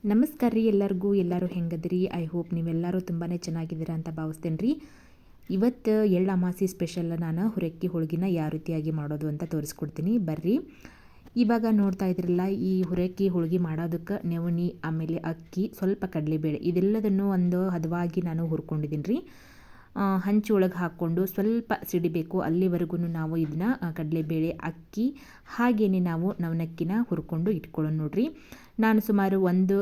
ನಮಸ್ಕಾರ ರೀ ಎಲ್ಲರಿಗೂ. ಎಲ್ಲರೂ ಹೆಂಗದ್ರಿ? ಐ ಹೋಪ್ ನೀವೆಲ್ಲರೂ ತುಂಬಾ ಚೆನ್ನಾಗಿದ್ದೀರಾ ಅಂತ ಭಾವಿಸ್ತೇನೆ ರೀ. ಇವತ್ತು ಎಳ್ಳು ಅಮಾವಾಸ್ಯೆ ಸ್ಪೆಷಲ್ ನಾನು ಹುರಕ್ಕಿ ಹೋಳ್ಗಿನ ಯಾವ ರೀತಿಯಾಗಿ ಮಾಡೋದು ಅಂತ ತೋರಿಸ್ಕೊಡ್ತೀನಿ ಬರ್ರಿ. ಇವಾಗ ನೋಡ್ತಾ ಇದ್ರಲ್ಲ, ಈ ಹುರಕ್ಕಿ ಹೋಳ್ಗೆ ಮಾಡೋದಕ್ಕೆ ನವಣೆ, ಆಮೇಲೆ ಅಕ್ಕಿ, ಸ್ವಲ್ಪ ಕಡಲೆಬೇಳೆ ಇದೆಲ್ಲದನ್ನು ಒಂದು ಹದವಾಗಿ ನಾನು ಹುರ್ಕೊಂಡಿದ್ದೀನಿ ರೀ. ಹಂಚು ಒಳಗೆ ಹಾಕ್ಕೊಂಡು ಸ್ವಲ್ಪ ಸಿಡಿಬೇಕು, ಅಲ್ಲಿವರೆಗೂ ನಾವು ಇದನ್ನ ಕಡಲೆಬೇಳೆ, ಅಕ್ಕಿ ಹಾಗೆಯೇ ನಾವು ನವಣಕ್ಕಿನ ಹುರ್ಕೊಂಡು ಇಟ್ಕೊಳ್ಳೋಣ ನೋಡ್ರಿ. ನಾನು ಸುಮಾರು ಒಂದು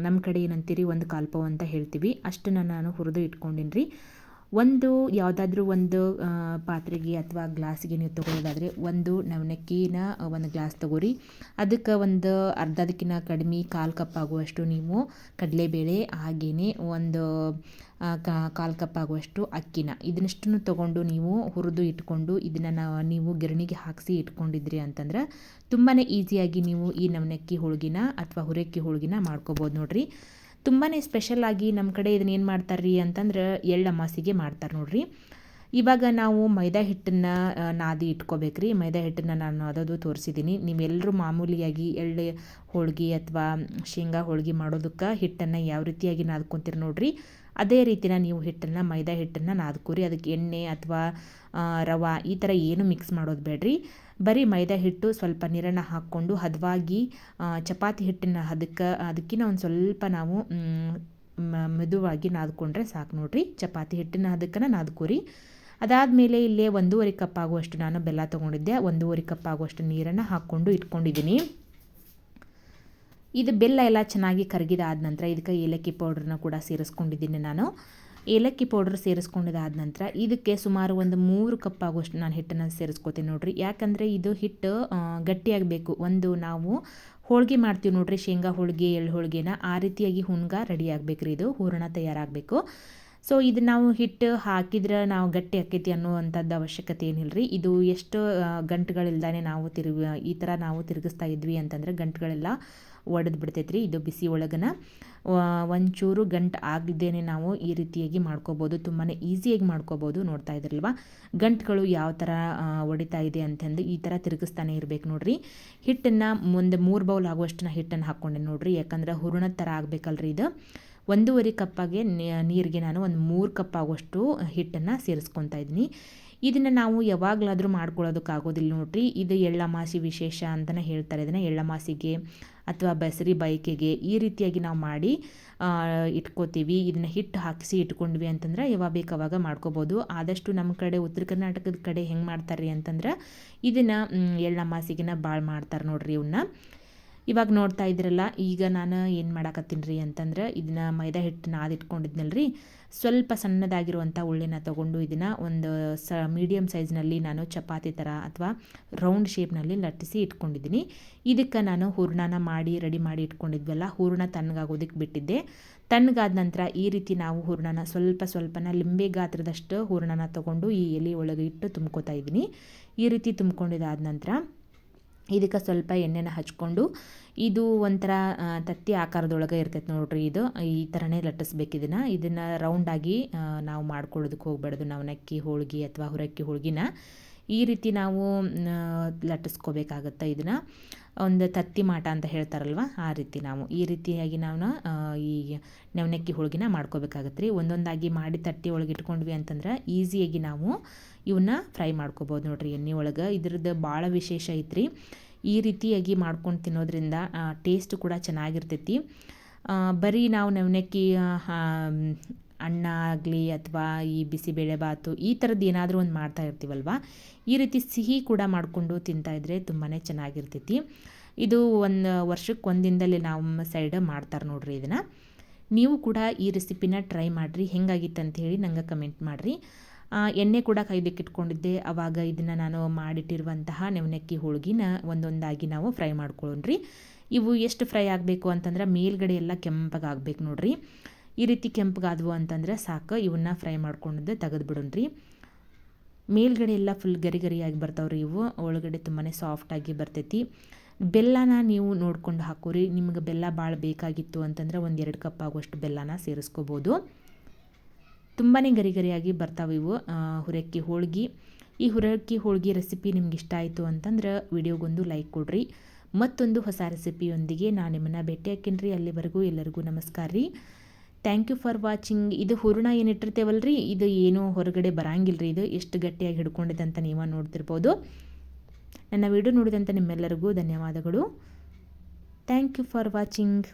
ನಮ್ಮ ಕಡೆ ಏನಂತೀರಿ ಒಂದು ಕಾಲ್ಪಾವ್ ಅಂತ ಹೇಳ್ತೀವಿ, ಅಷ್ಟನ್ನು ನಾನು ಹುರಿದು ಇಟ್ಕೊಂಡಿನಿ ರೀ. ಒಂದು ಯಾವುದಾದ್ರೂ ಒಂದು ಪಾತ್ರೆಗೆ ಅಥವಾ ಗ್ಲಾಸಿಗೆ ನೀವು ತೊಗೊಳ್ಳೋದಾದರೆ ಒಂದು ನವಣಕ್ಕಿನ ಒಂದು ಗ್ಲಾಸ್ ತೊಗೋರಿ. ಅದಕ್ಕೆ ಒಂದು ಅರ್ಧದಕ್ಕಿಂತ ಕಡಿಮೆ 1/4 ಕಪ್ ಆಗುವಷ್ಟು ನೀವು ಕಡಲೆಬೇಳೆ, ಹಾಗೆಯೇ ಒಂದು 1/4 ಕಪ್ ಆಗುವಷ್ಟು ಅಕ್ಕಿನ ಇದನ್ನಷ್ಟನ್ನು ತೊಗೊಂಡು ನೀವು ಹುರಿದು ಇಟ್ಕೊಂಡು ಇದನ್ನು ನೀವು ಗಿರಣಿಗೆ ಹಾಕಿಸಿ ಇಟ್ಕೊಂಡಿದ್ರಿ ಅಂತಂದ್ರೆ ತುಂಬಾ ಈಸಿಯಾಗಿ ನೀವು ಈ ನವಣಕ್ಕಿ ಹೋಳ್ಗಿನ ಅಥವಾ ಹುರಕ್ಕಿ ಹೋಳ್ಗಿನ ಮಾಡ್ಕೋಬೋದು ನೋಡಿರಿ. ತುಂಬಾ ಸ್ಪೆಷಲಾಗಿ ನಮ್ಮ ಕಡೆ ಇದನ್ನ ಏನು ಮಾಡ್ತಾರೆ ರೀ ಅಂತಂದ್ರೆ ಎಳ್ಳು ಅಮಾವಾಸ್ಯೆಗೆ ಮಾಡ್ತಾರೆ ನೋಡಿರಿ. ಇವಾಗ ನಾವು ಮೈದಾ ಹಿಟ್ಟನ್ನು ನಾದಿ ಇಟ್ಕೋಬೇಕ್ರಿ. ಮೈದಾ ಹಿಟ್ಟನ್ನು ನಾನು ಅದದು ತೋರಿಸಿದ್ದೀನಿ. ನೀವೆಲ್ಲರೂ ಮಾಮೂಲಿಯಾಗಿ ಎಳ್ಳು ಹೋಳ್ಗೆ ಅಥವಾ ಶೇಂಗಾ ಹೋಳ್ಗೆ ಮಾಡೋದಕ್ಕೆ ಹಿಟ್ಟನ್ನು ಯಾವ ರೀತಿಯಾಗಿ ನಾದ್ಕೊತೀರಿ ನೋಡಿರಿ, ಅದೇ ರೀತಿನ ನೀವು ಹಿಟ್ಟನ್ನು ಮೈದಾ ಹಿಟ್ಟನ್ನು ನಾದ್ಕೋರಿ. ಅದಕ್ಕೆ ಎಣ್ಣೆ ಅಥವಾ ರವೆ ಈ ಥರ ಏನು ಮಿಕ್ಸ್ ಮಾಡೋದು ಬೇಡ್ರಿ. ಬರೀ ಮೈದಾ ಹಿಟ್ಟು ಸ್ವಲ್ಪ ನೀರನ್ನು ಹಾಕ್ಕೊಂಡು ಹದವಾಗಿ ಚಪಾತಿ ಹಿಟ್ಟಿನ ಅದಕ್ಕಿಂತ ಒಂದು ಸ್ವಲ್ಪ ನಾವು ಮೆದುವಾಗಿ ನಾದ್ಕೊಂಡ್ರೆ ಸಾಕು ನೋಡಿರಿ. ಚಪಾತಿ ಹಿಟ್ಟಿನ ಅದಕ್ಕನ್ನು ನಾದ್ಕೋರಿ. ಅದಾದಮೇಲೆ ಇಲ್ಲೇ 1.5 ಕಪ್ ಆಗುವಷ್ಟು ನಾನು ಬೆಲ್ಲ ತೊಗೊಂಡಿದ್ದೆ. 1.5 ಕಪ್ ಆಗುವಷ್ಟು ನೀರನ್ನು ಹಾಕ್ಕೊಂಡು ಇಟ್ಕೊಂಡಿದ್ದೀನಿ. ಇದು ಬೆಲ್ಲ ಎಲ್ಲ ಚೆನ್ನಾಗಿ ಕರಗಿದಾದ ನಂತರ ಇದಕ್ಕೆ ಏಲಕ್ಕಿ ಪೌಡ್ರನ್ನ ಕೂಡ ಸೇರಿಸ್ಕೊಂಡಿದ್ದೀನಿ ನಾನು. ಏಲಕ್ಕಿ ಪೌಡ್ರ್ ಸೇರಿಸ್ಕೊಂಡಿದ್ದಾದ ನಂತರ ಇದಕ್ಕೆ ಸುಮಾರು ಒಂದು 3 ಕಪ್ ಆಗುವಷ್ಟು ನಾನು ಹಿಟ್ಟನ್ನು ಸೇರಿಸ್ಕೋತೀನಿ ನೋಡಿರಿ. ಯಾಕಂದರೆ ಇದು ಹಿಟ್ಟು ಗಟ್ಟಿಯಾಗಬೇಕು. ಒಂದು ನಾವು ಹೋಳ್ಗೆ ಮಾಡ್ತೀವಿ ನೋಡಿರಿ, ಶೇಂಗಾ ಹೋಳಿಗೆ, ಎಳ್ಳು ಹೋಳಿಗೆನ ಆ ರೀತಿಯಾಗಿ ಹುಣ್ಗ ರೆಡಿ ಆಗಬೇಕ್ರಿ. ಇದು ಹೂರಣ ತಯಾರಾಗಬೇಕು. ಸೊ ಇದು ನಾವು ಹಿಟ್ಟು ಹಾಕಿದ್ರೆ ನಾವು ಗಟ್ಟಿ ಆಕೈತಿ ಅನ್ನುವಂಥದ್ದು ಅವಶ್ಯಕತೆ ಏನಿಲ್ಲ ರೀ. ಇದು ಎಷ್ಟು ಗಂಟುಗಳಿಲ್ದಾನೆ ನಾವು ಈ ಥರ ನಾವು ತಿರುಗಿಸ್ತಾ ಇದ್ವಿ ಅಂತಂದರೆ ಗಂಟುಗಳೆಲ್ಲ ಒಡೆದು ಬಿಡ್ತೈತ್ರಿ. ಇದು ಬಿಸಿ ಒಳಗನ ಒಂಚೂರು ಗಂಟು ಆಗದೇನೆ ನಾವು ಈ ರೀತಿಯಾಗಿ ಮಾಡ್ಕೋಬೋದು. ತುಂಬಾ ಈಸಿಯಾಗಿ ಮಾಡ್ಕೋಬೋದು. ನೋಡ್ತಾ ಇದ್ರಲ್ವ ಗಂಟುಗಳು ಯಾವ ಥರ ಒಡಿತಾ ಇದೆ ಅಂತಂದು ಈ ಥರ ತಿರುಗಿಸ್ತಾನೆ ಇರಬೇಕು ನೋಡಿರಿ. ಹಿಟ್ಟನ್ನು ಒಂದು 3 ಬೌಲ್ ಆಗುವಷ್ಟು ಹಿಟ್ಟನ್ನು ಹಾಕ್ಕೊಂಡೆ ನೋಡಿರಿ. ಯಾಕಂದ್ರೆ ಹೂರಣದ ಥರ ಆಗಬೇಕಲ್ರಿ ಇದು. 1.5 ಕಪ್ಪಾಗೆ ನೀರಿಗೆ ನಾನು ಒಂದು 3 ಕಪ್ ಆಗುವಷ್ಟು ಹಿಟ್ಟನ್ನು ಸೇರಿಸ್ಕೊತಾ ಇದ್ದೀನಿ. ಇದನ್ನು ನಾವು ಯಾವಾಗಲಾದರೂ ಮಾಡ್ಕೊಳ್ಳೋದಕ್ಕಾಗೋದಿಲ್ಲ ನೋಡಿರಿ. ಇದು ಎಳ್ಳಮಾಸಿ ವಿಶೇಷ ಅಂತಲೇ ಹೇಳ್ತಾರೆ. ಇದನ್ನು ಎಳ್ಳಮಾಸಿಗೆ ಅಥವಾ ಬಸರಿ ಬಯಕೆಗೆ ಈ ರೀತಿಯಾಗಿ ನಾವು ಮಾಡಿ ಇಟ್ಕೋತೀವಿ. ಇದನ್ನು ಹಿಟ್ಟು ಹಾಕಿಸಿ ಇಟ್ಕೊಂಡ್ವಿ ಅಂತಂದ್ರೆ ಯಾವಾಗ ಬೇಕು ಅವಾಗ ಮಾಡ್ಕೋಬೋದು. ಆದಷ್ಟು ನಮ್ಮ ಕಡೆ ಉತ್ತರ ಕರ್ನಾಟಕದ ಕಡೆ ಹೆಂಗೆ ಮಾಡ್ತಾರೆ ಅಂತಂದ್ರೆ ಇದನ್ನು ಎಳ್ಳಮಾಸಿಗೆನ ಭಾಳ ಮಾಡ್ತಾರೆ ನೋಡಿರಿ ಇವನ್ನ. ಇವಾಗ ನೋಡ್ತಾ ಇದ್ರಲ್ಲ, ಈಗ ನಾನು ಏನು ಮಾಡಾಕತ್ತೀನಿ ರೀ ಅಂತಂದ್ರೆ ಇದನ್ನು ಮೈದಾ ಹಿಟ್ಟು ನಾದಿಟ್ಕೊಂಡಿದ್ನಲ್ಲ ರೀ, ಸ್ವಲ್ಪ ಸಣ್ಣದಾಗಿರುವಂಥ ಉಳ್ಳಿನ ತೊಗೊಂಡು ಇದನ್ನು ಒಂದು ಮೀಡಿಯಮ್ ಸೈಜ್ನಲ್ಲಿ ನಾನು ಚಪಾತಿ ಥರ ಅಥವಾ ರೌಂಡ್ ಶೇಪ್ನಲ್ಲಿ ಲಟ್ಟಿಸಿ ಇಟ್ಕೊಂಡಿದ್ದೀನಿ. ಇದಕ್ಕೆ ನಾನು ಹೂರಣನ ಮಾಡಿ ರೆಡಿ ಮಾಡಿ ಇಟ್ಕೊಂಡಿದ್ವಲ್ಲ, ಹೂರಣ ತಣ್ಣಗಾಗೋದಕ್ಕೆ ಬಿಟ್ಟಿದ್ದೆ. ತಣ್ಣಗಾದ ನಂತರ ಈ ರೀತಿ ನಾವು ಹೂರಣನ ಸ್ವಲ್ಪನ ಲಿಂಬೆ ಗಾತ್ರದಷ್ಟು ಹೂರಣನ ತೊಗೊಂಡು ಈ ಎಲೆ ಒಳಗೆ ಇಟ್ಟು ತುಂಬ್ಕೋತಾ ಇದ್ದೀನಿ. ಈ ರೀತಿ ತುಂಬ್ಕೊಂಡಿದ್ದಾದ ನಂತರ ಇದಕ್ಕೆ ಸ್ವಲ್ಪ ಎಣ್ಣೆನ ಹಚ್ಕೊಂಡು ಇದು ಒಂಥರ ತತ್ತಿ ಆಕಾರದೊಳಗೆ ಇರ್ತೈತೆ ನೋಡ್ರಿ. ಇದು ಈ ಥರನೇ ಲಟ್ಟಿಸ್ಬೇಕು. ಇದನ್ನು ರೌಂಡಾಗಿ ನಾವು ಮಾಡ್ಕೊಳ್ಳೋದಕ್ಕೆ ಹೋಗ್ಬಾರ್ದು. ನವಣಕ್ಕಿ ಹೋಳ್ಗೆ ಅಥವಾ ಹುರಕ್ಕಿ ಹೋಳ್ಗಿನ ಈ ರೀತಿ ನಾವು ಲಟ್ಟಿಸ್ಕೋಬೇಕಾಗತ್ತೆ. ಇದನ್ನು ಒಂದು ತತ್ತಿ ಮಾಟ ಅಂತ ಹೇಳ್ತಾರಲ್ವ, ಆ ರೀತಿ ನಾವು ಈ ರೀತಿಯಾಗಿ ನಾವು ಈ ನವಣಕ್ಕಿ ಹೋಳ್ಗಿನ ಮಾಡ್ಕೋಬೇಕಾಗತ್ತೆ ರೀ. ಒಂದೊಂದಾಗಿ ಮಾಡಿ ತಟ್ಟಿ ಒಳಗೆ ಇಟ್ಕೊಂಡ್ವಿ ಅಂತಂದ್ರೆ ಈಸಿಯಾಗಿ ನಾವು ಇವನ್ನ ಫ್ರೈ ಮಾಡ್ಕೋಬೋದು ನೋಡಿರಿ ಎಣ್ಣೆ ಒಳಗೆ. ಇದ್ರದ್ದು ಭಾಳ ವಿಶೇಷ ಐತ್ರಿ. ಈ ರೀತಿಯಾಗಿ ಮಾಡ್ಕೊಂಡು ತಿನ್ನೋದ್ರಿಂದ ಟೇಸ್ಟ್ ಕೂಡ ಚೆನ್ನಾಗಿರ್ತೈತಿ. ಬರೀ ನಾವು ನವಣಕ್ಕಿ ಅನ್ನ ಆಗಲಿ ಅಥವಾ ಈ ಬಿಸಿಬೇಳೆಬಾತು ಈ ಥರದ್ದು ಏನಾದರೂ ಒಂದು ಮಾಡ್ತಾ ಇರ್ತೀವಲ್ವ, ಈ ರೀತಿ ಸಿಹಿ ಕೂಡ ಮಾಡಿಕೊಂಡು ತಿಂತಾಯಿದ್ರೆ ತುಂಬಾ ಚೆನ್ನಾಗಿರ್ತೈತಿ. ಇದು ಒಂದು ವರ್ಷಕ್ಕೆ ಒಂದಿನದಲ್ಲಿ ನಮ್ಮ ಸೈಡ್ ಮಾಡ್ತಾರೆ ನೋಡಿರಿ. ಇದನ್ನು ನೀವು ಕೂಡ ಈ ರೆಸಿಪಿನ ಟ್ರೈ ಮಾಡಿರಿ. ಹೆಂಗಾಗಿತ್ತು ಅಂತ ಹೇಳಿ ನಂಗೆ ಕಮೆಂಟ್ ಮಾಡಿರಿ. ಎಣ್ಣೆ ಕೂಡ ಕಾಯ್ದಕ್ಕೆ ಇಟ್ಕೊಂಡಿದ್ದೆ. ಆವಾಗ ಇದನ್ನು ನಾನು ಮಾಡಿಟ್ಟಿರುವಂತಹ ನವಣಕ್ಕಿ ಹೋಳ್ಗಿನ ಒಂದೊಂದಾಗಿ ನಾವು ಫ್ರೈ ಮಾಡ್ಕೊಳ್ಳೋಣ್ರಿ. ಇವು ಎಷ್ಟು ಫ್ರೈ ಆಗಬೇಕು ಅಂತಂದ್ರೆ ಮೇಲ್ಗಡೆ ಎಲ್ಲ ಕೆಂಪಗಾಗಬೇಕು ನೋಡಿರಿ. ಈ ರೀತಿ ಕೆಂಪಗಾದವು ಅಂತಂದ್ರೆ ಸಾಕು. ಇವನ್ನ ಫ್ರೈ ಮಾಡ್ಕೊಂಡಿದ್ದೆ ತೆಗೆದುಬಿಡೋಣ್ರಿ. ಮೇಲ್ಗಡೆ ಎಲ್ಲ ಫುಲ್ ಗರಿ ಗರಿಯಾಗಿ ಬರ್ತಾವ್ರಿ. ಇವು ಒಳಗಡೆ ತುಂಬಾ ಸಾಫ್ಟಾಗಿ ಬರ್ತೈತಿ. ಬೆಲ್ಲನ ನೀವು ನೋಡ್ಕೊಂಡು ಹಾಕೋರಿ. ನಿಮ್ಗೆ ಬೆಲ್ಲ ಭಾಳ ಬೇಕಾಗಿತ್ತು ಅಂತಂದ್ರೆ 1-2 ಕಪ್ ಆಗುವಷ್ಟು ಬೆಲ್ಲನ ಸೇರಿಸ್ಕೋಬೋದು. ತುಂಬಾ ಗರಿ ಗರಿಯಾಗಿ ಬರ್ತಾವೆ ಇವು ಹುರಕ್ಕಿ ಹೋಳ್ಗೆ. ಈ ಹುರಕ್ಕಿ ಹೋಳ್ಗೆ ರೆಸಿಪಿ ನಿಮ್ಗೆ ಇಷ್ಟ ಆಯಿತು ಅಂತಂದ್ರೆ ವಿಡಿಯೋಗೊಂದು ಲೈಕ್ ಕೊಡ್ರಿ. ಮತ್ತೊಂದು ಹೊಸ ರೆಸಿಪಿಯೊಂದಿಗೆ ನಾನು ನಿಮ್ಮನ್ನು ಭೇಟಿ ಹಾಕಿನ್ರಿ. ಅಲ್ಲಿವರೆಗೂ ಎಲ್ಲರಿಗೂ ನಮಸ್ಕಾರ ರೀ. Thank you for watching. ಇದು ಹೂರಣ ಏನು ಇಟ್ಟಿರ್ತೇವಲ್ಲ ರೀ, ಇದು ಏನೂ ಹೊರಗಡೆ ಬರಂಗಿಲ್ಲ ರೀ. ಇದು ಎಷ್ಟು ಗಟ್ಟಿಯಾಗಿ ಹಿಡ್ಕೊಂಡಿದೆ ಅಂತ ನೀವು ನೋಡ್ತಿರ್ಬೋದು. ನನ್ನ ವಿಡಿಯೋ ನೋಡಿದಂಥ ನಿಮ್ಮೆಲ್ಲರಿಗೂ ಧನ್ಯವಾದಗಳು. Thank you for watching.